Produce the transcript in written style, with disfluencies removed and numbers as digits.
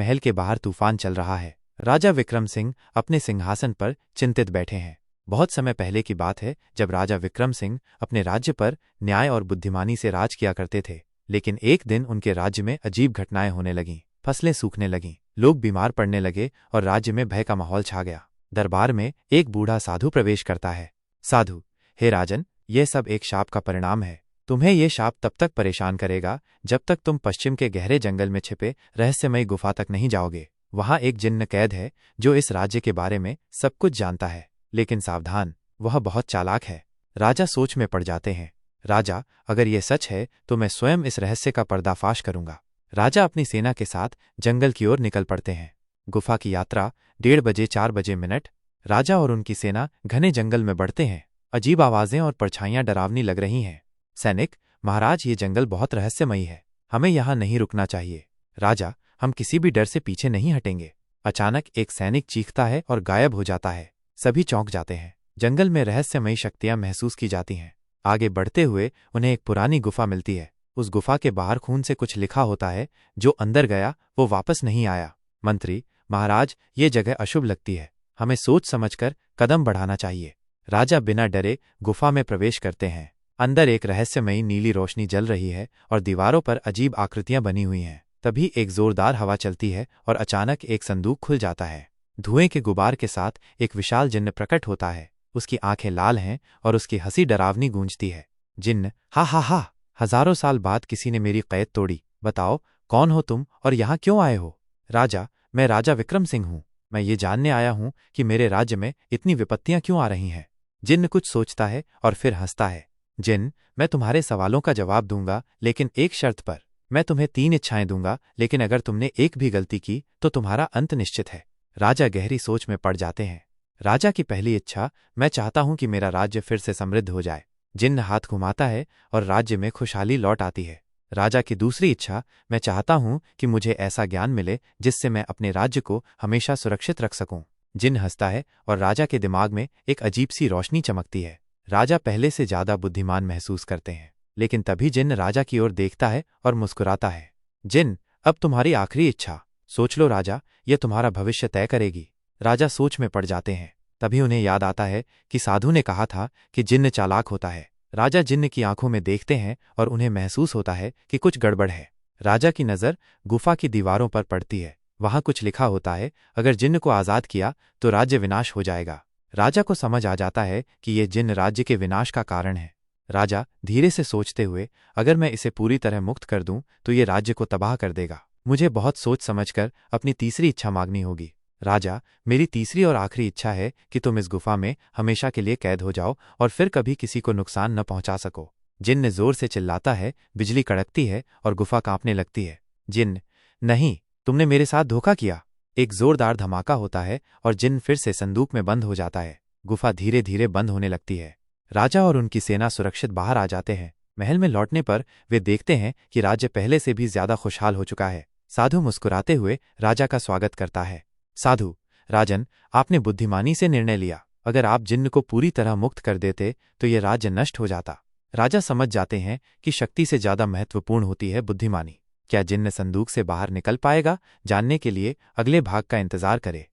महल के बाहर तूफान चल रहा है। राजा विक्रम सिंह अपने सिंहासन पर चिंतित बैठे हैं। बहुत समय पहले की बात है जब राजा विक्रम सिंह अपने राज्य पर न्याय और बुद्धिमानी से राज किया करते थे। लेकिन एक दिन उनके राज्य में अजीब घटनाएं होने लगीं। फसलें सूखने लगीं, लोग बीमार पड़ने लगे और राज्य में भय का माहौल छा गया। दरबार में एक बूढ़ा साधु प्रवेश करता है। साधु: हे राजन, यह सब एक शाप का परिणाम है। तुम्हें यह शाप तब तक परेशान करेगा जब तक तुम पश्चिम के गहरे जंगल में छिपे रहस्यमयी गुफा तक नहीं जाओगे। वहां एक जिन्न कैद है जो इस राज्य के बारे में सब कुछ जानता है। लेकिन सावधान, वह बहुत चालाक है। राजा सोच में पड़ जाते हैं। राजा, अगर यह सच है तो मैं स्वयं इस रहस्य का पर्दाफाश करूंगा। राजा अपनी सेना के साथ जंगल की ओर निकल पड़ते हैं। गुफा की यात्रा 1:30 बजे 4 बजे मिनट। राजा और उनकी सेना घने जंगल में बढ़ते हैं। अजीब आवाजें और परछाइयां डरावनी लग रही हैं। सैनिक: महाराज, ये जंगल बहुत रहस्यमयी है, हमें यहाँ नहीं रुकना चाहिए। राजा: हम किसी भी डर से पीछे नहीं हटेंगे। अचानक एक सैनिक चीखता है और गायब हो जाता है। सभी चौंक जाते हैं। जंगल में रहस्यमयी शक्तियां महसूस की जाती हैं। आगे बढ़ते हुए उन्हें एक पुरानी गुफा मिलती है। उस गुफा के बाहर खून से कुछ लिखा होता है। जो अंदर गया वो वापस नहीं आया। मंत्री: महाराज, ये जगह अशुभ लगती है, हमें सोच समझकर कदम बढ़ाना चाहिए। राजा बिना डरे गुफा में प्रवेश करते हैं। अंदर एक रहस्यमयी नीली रोशनी जल रही है और दीवारों पर अजीब आकृतियां बनी हुई हैं। तभी एक जोरदार हवा चलती है और अचानक एक संदूक खुल जाता है। धुएं के गुबार के साथ एक विशाल जिन्न प्रकट होता है। उसकी आंखें लाल हैं और उसकी हंसी डरावनी गूंजती है। जिन्न: हा हा हा, हजारों साल बाद किसी ने मेरी कैद तोड़ी। बताओ, कौन हो तुम और यहाँ क्यों आए हो? राजा: मैं राजा विक्रम सिंह हूँ। मैं ये जानने आया हूँ कि मेरे राज्य में इतनी विपत्तियां क्यों आ रही हैं। जिन्न कुछ सोचता है और फिर हंसता है। जिन्न: मैं तुम्हारे सवालों का जवाब दूंगा, लेकिन एक शर्त पर। मैं तुम्हें 3 इच्छाएं दूंगा, लेकिन अगर तुमने एक भी गलती की तो तुम्हारा अंत निश्चित है। राजा गहरी सोच में पड़ जाते हैं। राजा की पहली इच्छा: मैं चाहता हूं कि मेरा राज्य फिर से समृद्ध हो जाए। जिन्न हाथ घुमाता है और राज्य में खुशहाली लौट आती है। राजा की दूसरी इच्छा: मैं चाहता हूं कि मुझे ऐसा ज्ञान मिले जिससे मैं अपने राज्य को हमेशा सुरक्षित रख सकूं। जिन्न हंसता है और राजा के दिमाग में एक अजीब सी रोशनी चमकती है। राजा पहले से ज्यादा बुद्धिमान महसूस करते हैं। लेकिन तभी जिन्न राजा की ओर देखता है और मुस्कुराता है। जिन्न: अब तुम्हारी आखिरी इच्छा, सोच लो राजा, यह तुम्हारा भविष्य तय करेगी। राजा सोच में पड़ जाते हैं। तभी उन्हें याद आता है कि साधु ने कहा था कि जिन्न चालाक होता है। राजा जिन्न की आंखों में देखते हैं और उन्हें महसूस होता है कि कुछ गड़बड़ है। राजा की नज़र गुफा की दीवारों पर पड़ती है। वहां कुछ लिखा होता है, अगर जिन्न को आज़ाद किया तो राज्य विनाश हो जाएगा। राजा को समझ आ जाता है कि यह जिन्न राज्य के विनाश का कारण है। राजा धीरे से सोचते हुए: अगर मैं इसे पूरी तरह मुक्त कर दूं तो ये राज्य को तबाह कर देगा। मुझे बहुत सोच समझकर अपनी तीसरी इच्छा मांगनी होगी। राजा, मेरी तीसरी और आखिरी इच्छा है कि तुम इस गुफा में हमेशा के लिए कैद हो जाओ और फिर कभी किसी को नुकसान न पहुंचा सको। जिन्न जोर से चिल्लाता है, बिजली कड़कती है और गुफा कांपने लगती है। जिन्न: नहीं, तुमने मेरे साथ धोखा किया। एक जोरदार धमाका होता है और जिन्न फिर से संदूक में बंद हो जाता है। गुफा धीरे धीरे बंद होने लगती है। राजा और उनकी सेना सुरक्षित बाहर आ जाते हैं। महल में लौटने पर वे देखते हैं कि राज्य पहले से भी ज्यादा खुशहाल हो चुका है। साधु मुस्कुराते हुए राजा का स्वागत करता है। साधु: राजन, आपने बुद्धिमानी से निर्णय लिया। अगर आप जिन्न को पूरी तरह मुक्त कर देते तो ये राज्य नष्ट हो जाता। राजा समझ जाते हैं कि शक्ति से ज्यादा महत्वपूर्ण होती है बुद्धिमानी। क्या जिन्न संदूक से बाहर निकल पाएगा? जानने के लिए अगले भाग का इंतजार करें।